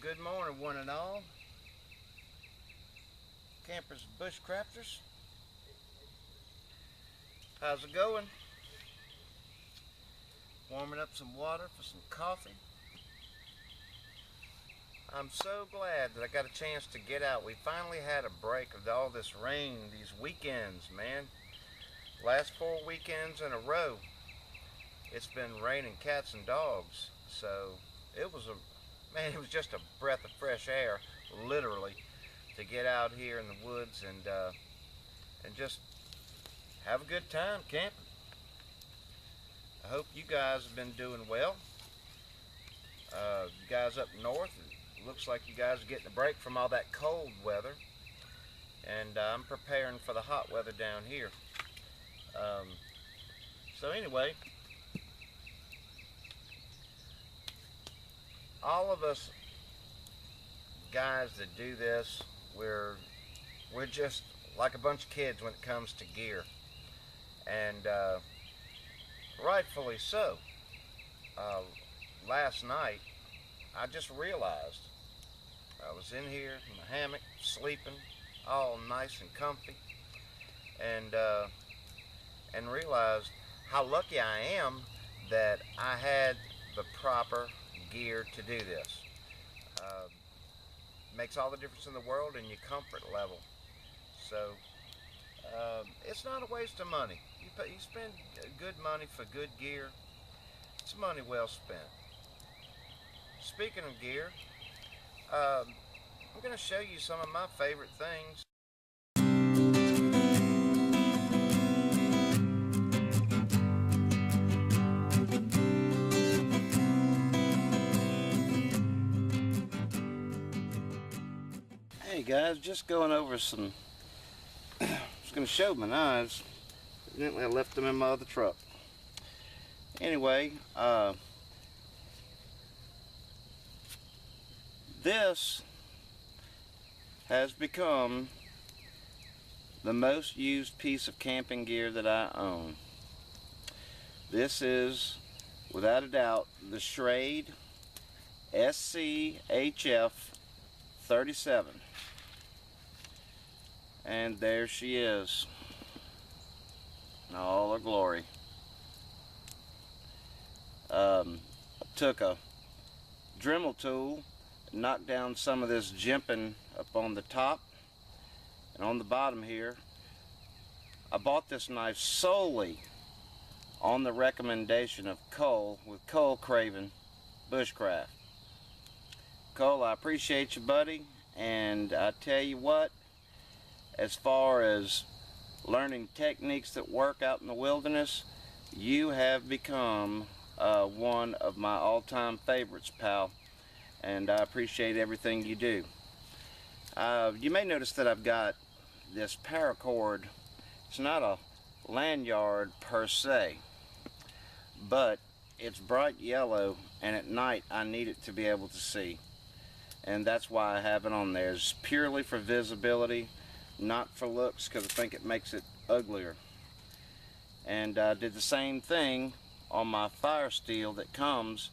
Good morning, one and all. Campers, bushcrafters. How's it going? Warming up some water for some coffee. I'm so glad that I got a chance to get out. We finally had a break of all this rain, these weekends, man. Last 4 weekends in a row, it's been raining cats and dogs. So it was just a breath of fresh air, literally, to get out here in the woods and just have a good time camping. I hope you guys have been doing well. You guys up north, it looks like you guys are getting a break from all that cold weather, and I'm preparing for the hot weather down here. So anyway, all of us guys that do this, we're just like a bunch of kids when it comes to gear, and rightfully so. Last night I just realized I was in here in my hammock sleeping all nice and comfy, and realized how lucky I am that I had the proper gear to do this. Makes all the difference in the world in your comfort level. So it's not a waste of money. You spend good money for good gear. It's money well spent. Speaking of gear, I'm going to show you some of my favorite things. Hey guys, just going over some, just going to show my knives. Evidently I left them in my other truck. Anyway, this has become the most used piece of camping gear that I own. This is, without a doubt, the Schrade SCHF 37. And there she is, in all her glory. Took a Dremel tool, knocked down some of this jimping up on the top and on the bottom here. I bought this knife solely on the recommendation of Cole with Cole Craven Bushcraft. Cole, I appreciate you, buddy, and I tell you what, as far as learning techniques that work out in the wilderness, you have become one of my all-time favorites, pal, and I appreciate everything you do. You may notice that I've got this paracord. It's not a lanyard per se, but it's bright yellow, and at night I need it to be able to see, and that's why I have it on there. It's purely for visibility, not for looks, because I think it makes it uglier. And I did the same thing on my fire steel that comes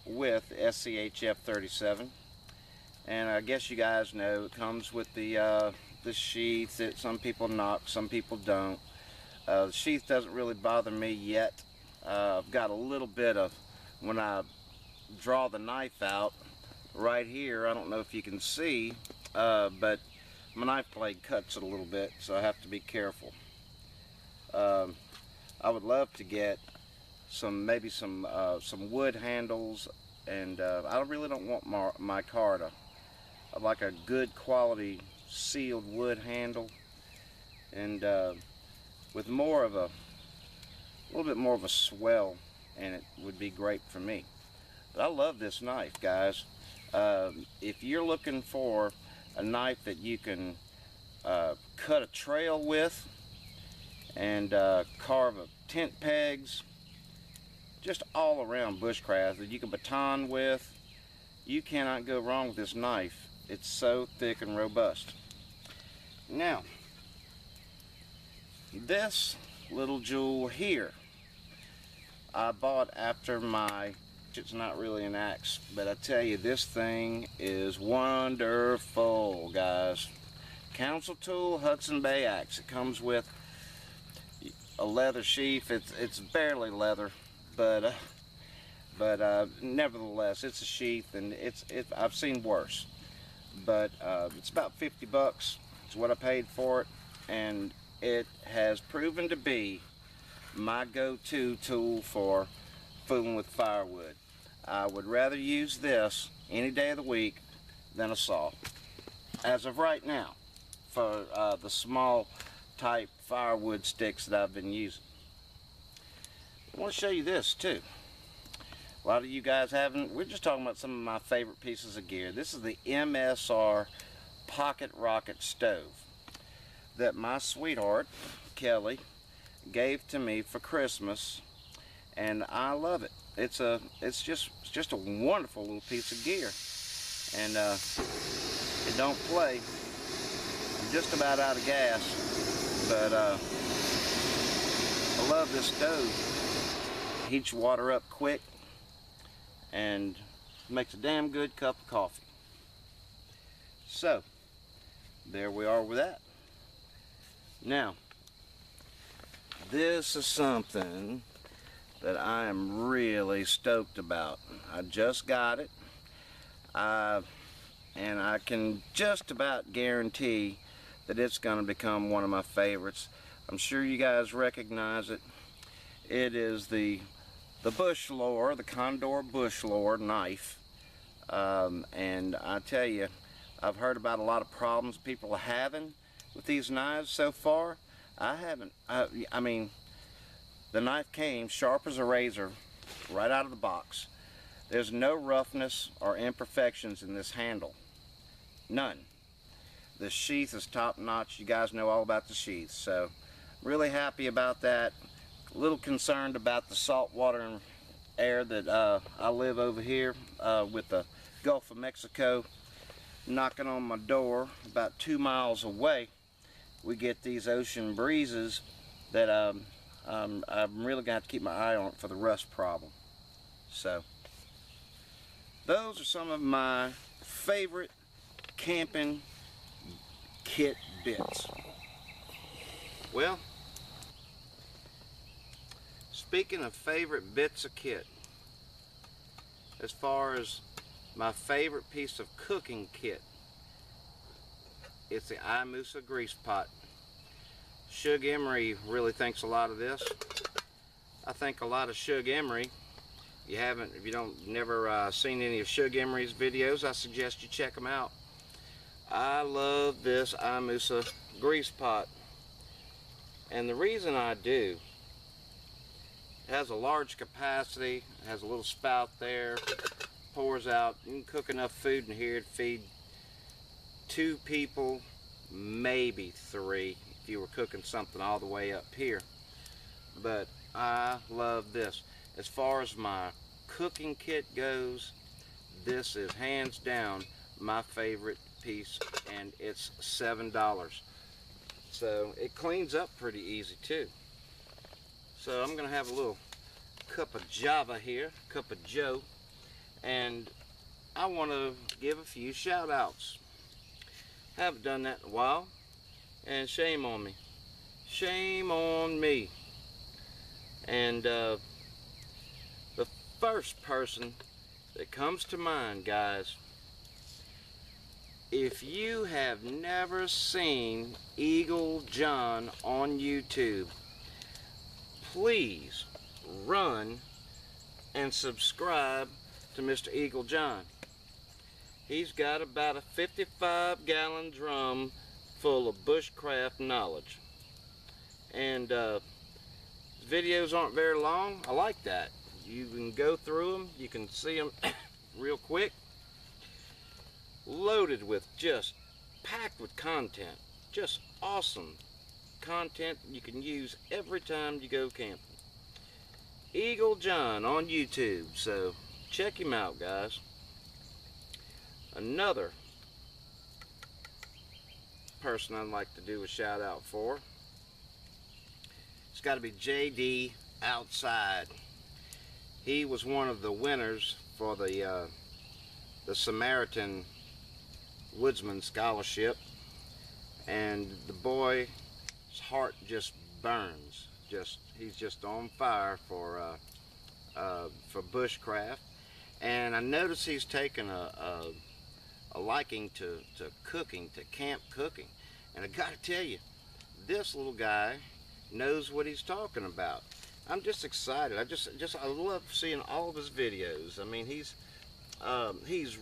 with SCHF 37, and I guess you guys know it comes with the sheath that some people knock, some people don't. The sheath doesn't really bother me yet. I've got a little bit of, when I draw the knife out right here, I don't know if you can see, but my knife blade cuts it a little bit, so I have to be careful. I would love to get maybe some wood handles, and I really don't want my car to, I'd like a good quality sealed wood handle, and with more of a little bit more of a swell in it would be great for me. But I love this knife, guys. If you're looking for a knife that you can cut a trail with and carve tent pegs, just all around bushcraft that you can baton with, you cannot go wrong with this knife. It's so thick and robust. Now, this little jewel here I bought after my hatchet's not really an axe, but I tell you, this thing is wonderful, guys. Council Tool Hudson Bay axe. It comes with a leather sheath. It's barely leather, but nevertheless, it's a sheath, and I've seen worse. But it's about 50 bucks. It's what I paid for it, and it has proven to be my go-to tool for fooling with firewood. I would rather use this any day of the week than a saw, as of right now, for the small type firewood sticks that I've been using. I want to show you this too. A lot of you guys haven't. We're just talking about some of my favorite pieces of gear. This is the MSR Pocket Rocket Stove that my sweetheart Kelly gave to me for Christmas, and I love it. It's just a wonderful little piece of gear, and it don't play. I'm just about out of gas, but I love this stove. It heats your water up quick and makes a damn good cup of coffee. So there we are with that. Now, this is something that I am really stoked about. I just got it, and I can just about guarantee that it's going to become one of my favorites. I'm sure you guys recognize it. It is the bush lore, the Condor bush lore knife, and I tell you, I've heard about a lot of problems people are having with these knives so far. I haven't. I mean, the knife came sharp as a razor right out of the box. There's no roughness or imperfections in this handle. None. The sheath is top notch. You guys know all about the sheath, so really happy about that. A little concerned about the salt water and air that I live over here with the Gulf of Mexico knocking on my door about 2 miles away. We get these ocean breezes that I'm really gonna have to keep my eye on for the rust problem. So those are some of my favorite camping kit bits. Well, speaking of favorite bits of kit, as far as my favorite piece of cooking kit, it's the iMusa grease pot. Shug Emery really thinks a lot of this. I think a lot of Shug Emery. If you don't never seen any of Shug Emery's videos, I suggest you check them out. I love this iMusa grease pot, and the reason I do, it has a large capacity, it has a little spout there, pours out. You can cook enough food in here to feed 2 people, maybe 3 if you were cooking something all the way up here. But I love this. As far as my cooking kit goes, this is hands down my favorite piece, and it's $7. So it cleans up pretty easy too. So I'm gonna have a little cup of Java here, cup of Joe, and I want to give a few shout outs. Haven't done that in a while, and shame on me. Shame on me. And the first person that comes to mind, guys, if you have never seen Eagle John on YouTube, please run and subscribe to Mr. Eagle John. He's got about a 55-gallon drum full of bushcraft knowledge. And videos aren't very long. I like that. You can go through them. You can see them real quick. Loaded with, just packed with content. Just awesome content you can use every time you go camping. Eagle John on YouTube. So check him out, guys. Another person I'd like to do a shout out for, it's got to be JD Outside. He was one of the winners for the Samaritan Woodsman Scholarship, and the boy's heart just burns. He's just on fire for bushcraft, and I notice he's taken a liking to cooking, to camp cooking, and I got to tell you, this little guy knows what he's talking about. I'm just excited. I love seeing all of his videos. I mean, he's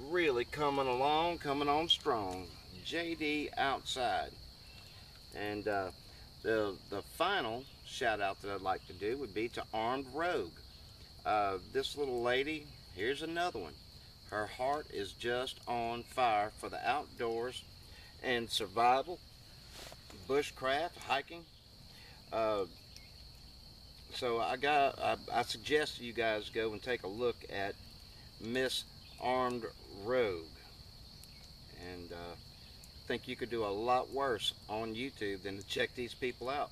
really coming on strong. JD Outside. And the final shout out that I'd like to do would be to Armed Rogue. This little lady, here's another one. Her heart is just on fire for the outdoors and survival, bushcraft, hiking. So I suggest you guys go and take a look at Miss Armed Rogue, and think you could do a lot worse on YouTube than to check these people out.